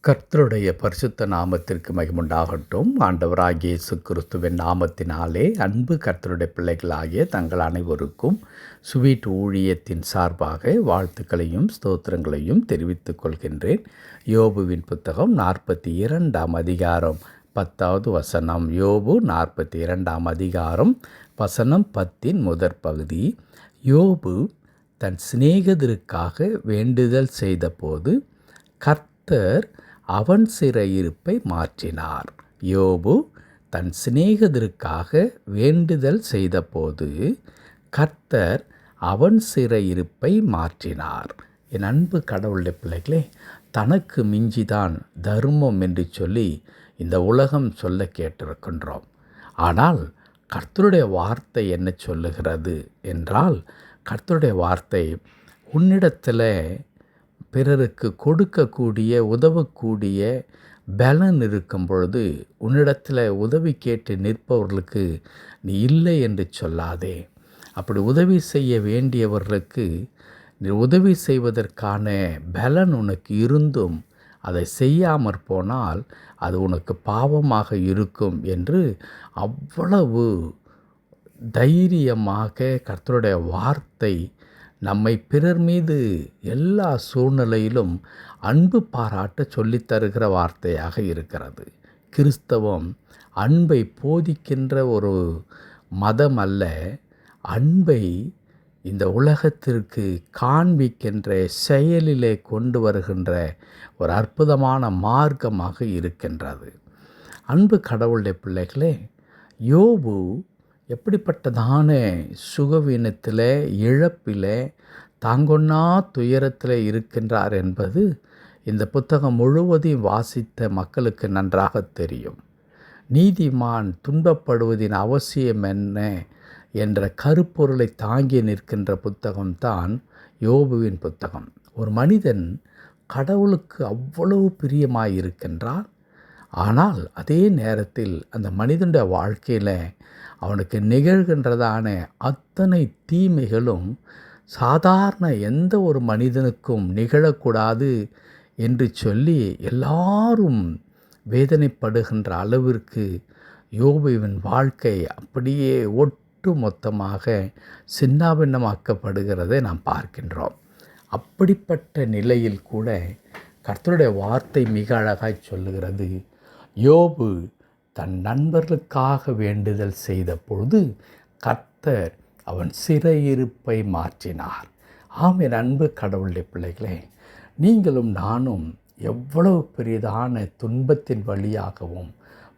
கர்த்தருடைய பரிசுத்த நாமத்திற்கு மகிமுண்டாகட்டும். ஆண்டவராகிய இயேசு கிறிஸ்துவின் நாமத்தினாலே அன்பு கர்த்தருடைய பிள்ளைகளாகிய தங்கள் அனைவருக்கும் ஸ்வீட் ஊழியத்தின் சார்பாக வாழ்த்துக்களையும் ஸ்தோத்திரங்களையும் தெரிவித்துக் கொள்கின்றேன். யோபுவின் புத்தகம் 42 அதிகாரம் 10வது வசனம். யோபு 42 அதிகாரம் வசனம் 10 முதற் பகுதி. யோபு தன் சிநேகிதருக்காக வேண்டுதல் செய்தபோது கர்த்தர் அவன் சிறையிருப்பை மாற்றினார். யோபு தன் சிநேகிதருக்காக வேண்டுதல் செய்தபோது கர்த்தர் அவன் சிறையிருப்பை மாற்றினார். என் அன்பு கடவுளுடைய பிள்ளைகளே, தனக்கு மிஞ்சிதான் தர்மம் என்று சொல்லி இந்த உலகம் சொல்ல கேட்டிருக்கின்றோம். ஆனால் கர்த்தருடைய வார்த்தை என்ன சொல்லுகிறது என்றால், கர்த்தருடைய வார்த்தை உன்னிடத்தில் பிறருக்கு கொடுக்கக்கூடிய உதவக்கூடிய பலன் இருக்கும் பொழுது உன்னிடத்தில் உதவி கேட்டு நிற்பவர்களுக்கு நீ இல்லை என்று சொல்லாதே. அப்படி உதவி செய்ய வேண்டியவர்களுக்கு நீ உதவி செய்வதற்கான பலன் உனக்கு இருந்தும் அதை செய்யாமற் போனால் அது உனக்கு பாவமாக இருக்கும் என்று அவ்வளவு தைரியமாக கர்த்தருடைய வார்த்தை நம்மை பிறர் மீது எல்லா சூழ்நிலையிலும் அன்பு பாராட்ட சொல்லித்தருகிற வார்த்தையாக இருக்கிறது. கிறிஸ்தவம் அன்பை போதிக்கின்ற ஒரு மதம் அல்ல, அன்பை இந்த உலகத்திற்கு காண்பிக்கின்ற செயலிலே கொண்டு வருகின்ற ஒரு அற்புதமான மார்க்கமாக இருக்கின்றது. அன்பு கடவுளுடைய பிள்ளைகளே, யோபு எப்படிப்பட்டதான சுகவீனத்தில், இழப்பில், தாங்கொன்னா துயரத்தில் இருக்கின்றார் என்பது இந்த புத்தகம் முழுவதையும் வாசித்த மக்களுக்கு நன்றாக தெரியும். நீதிமான் துன்பப்படுவதின் அவசியம் என்ன என்ற கருப்பொருளை தாங்கி நிற்கின்ற புத்தகம்தான் யோபுவின் புத்தகம். ஒரு மனிதன் கடவுளுக்கு அவ்வளவு பிரியமாயிருக்கின்றான். ஆனால் அதே நேரத்தில் அந்த மனிதனுடைய வாழ்க்கையில் அவனுக்கு நிகழ்கின்றதான அத்தனை தீமைகளும் சாதாரண எந்த ஒரு மனிதனுக்கும் நிகழக்கூடாது என்று சொல்லி எல்லாரும் வேதனைப்படுகின்ற அளவிற்கு யோபுவின் வாழ்க்கை அப்படியே ஒட்டு மொத்தமாக சின்னாபின்னமாக்கப்படுகிறதை நாம் பார்க்கின்றோம். அப்படிப்பட்ட நிலையில் கூட கர்த்தருடைய வார்த்தை மிக அழகாய் சொல்லுகிறது. யோபு தன் நண்பர்களுக்காக வேண்டுதல் செய்த பொழுது கர்த்தர் அவன் சிறையிருப்பை மாற்றினார். ஆம், என் அன்பு கடவுளுடைய பிள்ளைகளே, நீங்களும் நானும் எவ்வளவு பெரியதான துன்பத்தின் வழியாகவும்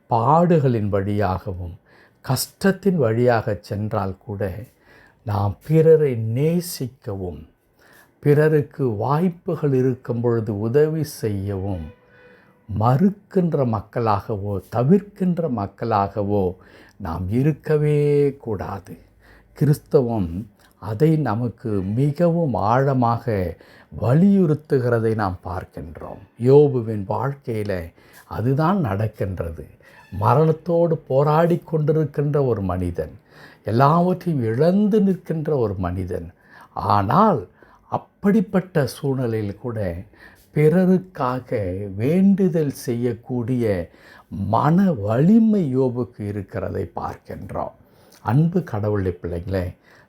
பாடுகளின் வழியாகவும் கஷ்டத்தின் வழியாக சென்றால் கூட நாம் பிறரை நேசிக்கவும் பிறருக்கு வாய்ப்புகள் இருக்கும் பொழுது உதவி செய்யவும் மறுக்கின்ற மக்களாகவோ தவிர்க்கின்ற மக்களாகவோ நாம் இருக்கவே கூடாது. கிறிஸ்தவம் அதை நமக்கு மிகவும் ஆழமாக வலியுறுத்துகிறதை நாம் பார்க்கின்றோம். யோபுவின் வாழ்க்கையில் அதுதான் நடக்கின்றது. மரணத்தோடு போராடி கொண்டிருக்கின்ற ஒரு மனிதன், எல்லாவற்றையும் இழந்து நிற்கின்ற ஒரு மனிதன். ஆனால் அப்படிப்பட்ட சூழ்நிலையில் கூட பிறருக்காக வேண்டுதல் செய்யக்கூடிய மன வலிமை யோபுக்கு இருக்கிறதை பார்க்கின்றோம். அன்பு கடவுளுடைய பிள்ளைங்களே,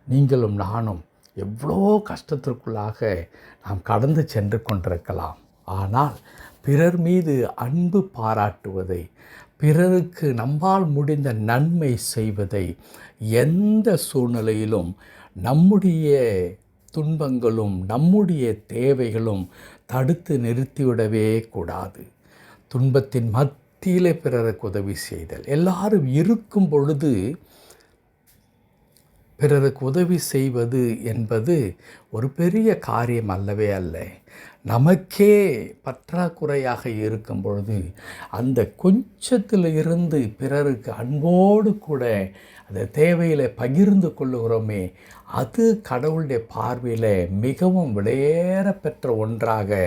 நீங்களும் நானும் எவ்வளோ கஷ்டத்திற்குள்ளாக நாம் கடந்து சென்று கொண்டிருக்கலாம். ஆனால் பிறர் மீது அன்பு பாராட்டுவதை, பிறருக்கு நம்மால் முடிந்த நன்மை செய்வதை எந்த சூழ்நிலையிலும் நம்முடைய துன்பங்களும் நம்முடைய தேவைகளும் தடுத்து நிறுத்திவிடவே கூடாது. துன்பத்தின் மத்தியிலே பிறருக்கு உதவி செய்தல், எல்லாரும் இருக்கும் பொழுது பிறருக்கு உதவி செய்வது என்பது ஒரு பெரிய காரியம் அல்லவே அல்ல. நமக்கே பற்றாக்குறையாக இருக்கும் பொழுது அந்த கொஞ்சத்தில் இருந்து பிறருக்கு அன்போடு கூட அந்த தேவையில் பகிர்ந்து கொள்ளுகிறோமே, அது கடவுளுடைய பார்வையில் மிகவும் விலையேற பெற்ற ஒன்றாக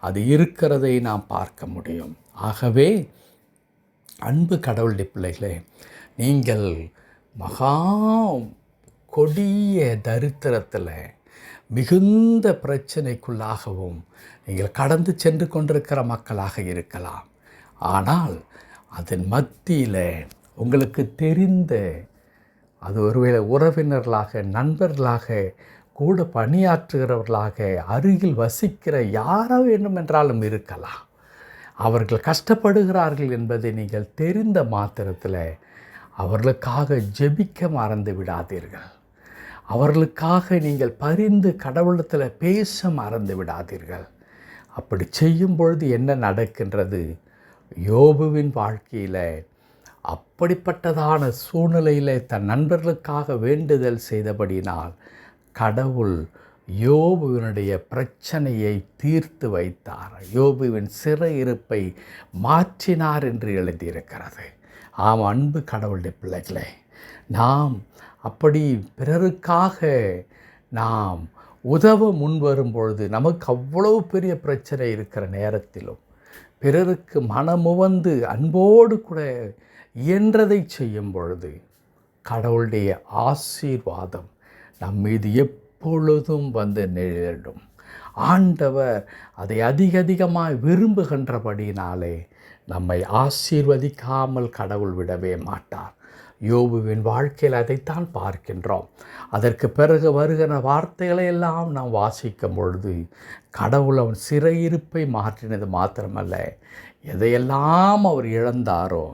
அது இருக்கிறதை நாம் பார்க்க முடியும். ஆகவே அன்பு கடவுளுடைய பிள்ளைகளே, நீங்கள் மகா கொடிய தரித்திரத்தில் மிகுந்த பிரச்சனைக்குள்ளாகவும் நீங்கள் கடந்து சென்று கொண்டிருக்கிற மக்களாக இருக்கலாம். ஆனால் அதன் மத்தியில் உங்களுக்கு தெரிந்த, அது ஒருவேளை உறவினர்களாக, நண்பர்களாக, கூட பணியாற்றுகிறவர்களாக, அருகில் வசிக்கிற யாரோ வேண்டுமென்றாலும் இருக்கலாம். அவர்கள் கஷ்டப்படுகிறார்கள் என்பதை நீங்கள் தெரிந்த மாத்திரத்தில் அவர்களுக்காக ஜெபிக்க மறந்து விடாதீர்கள். அவர்களுக்காக நீங்கள் பரிந்து கடவுளத்தில் பேச மறந்து விடாதீர்கள். அப்படி செய்யும் பொழுது என்ன நடக்கின்றது? யோபுவின் வாழ்க்கையில் அப்படிப்பட்டதான சூழ்நிலையில் தன் நண்பர்களுக்காக வேண்டுதல் செய்தபடினால் கடவுள் யோபுவினுடைய பிரச்சனையை தீர்த்து வைத்தார். யோபுவின் சிறையிருப்பை மாற்றினார் என்று எழுதியிருக்கிறது. ஆம், அன்பு கடவுளுடைய பிள்ளைகளே, நாம் அப்படி பிறருக்காக நாம் உதவ முன்வரும்பொழுது, நமக்கு அவ்வளோ பெரிய பிரச்சனை இருக்கிற நேரத்திலும் பிறருக்கு மனமுவந்து அன்போடு கூட இயன்றதை செய்யும் பொழுது கடவுளுடைய ஆசீர்வாதம் நம் மீது எப்பொழுதும் வந்து நிழலும். ஆண்டவர் அதை அதிகமாக விரும்புகின்றபடினாலே நம்மை ஆசீர்வதிக்காமல் கடவுள் விடவே மாட்டார். யோபுவின் வாழ்க்கையில் அதைத்தான் பார்க்கின்றோம். அதற்கு பிறகு வருகிற வார்த்தைகளை எல்லாம் நாம் வாசிக்கும் பொழுது கடவுள் அவன் சிறையிருப்பை மாற்றினது மாத்திரமல்ல, எதையெல்லாம் அவர் இழந்தாரோ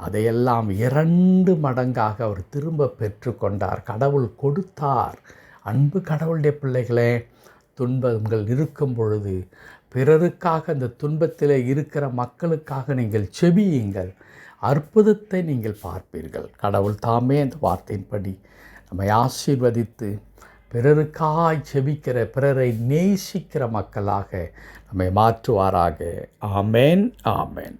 அதையெல்லாம் 2 மடங்காக அவர் திரும்ப பெற்றுக்கொண்டார். கடவுள் கொடுத்தார். அன்பு கடவுளுடைய பிள்ளைகளே, துன்பங்கள் இருக்கும் பொழுது பிறருக்காக, அந்த துன்பத்தில் இருக்கிற மக்களுக்காக நீங்கள் செபியுங்கள். அற்புதத்தை நீங்கள் பார்ப்பீர்கள். கடவுள் தாமே அந்த வார்த்தையின்படி நம்மை ஆசீர்வதித்து பிறருக்காய் செபிக்கிற, பிறரை நேசிக்கிற மக்களாக நம்மை மாற்றுவாராக. ஆமேன், ஆமேன்.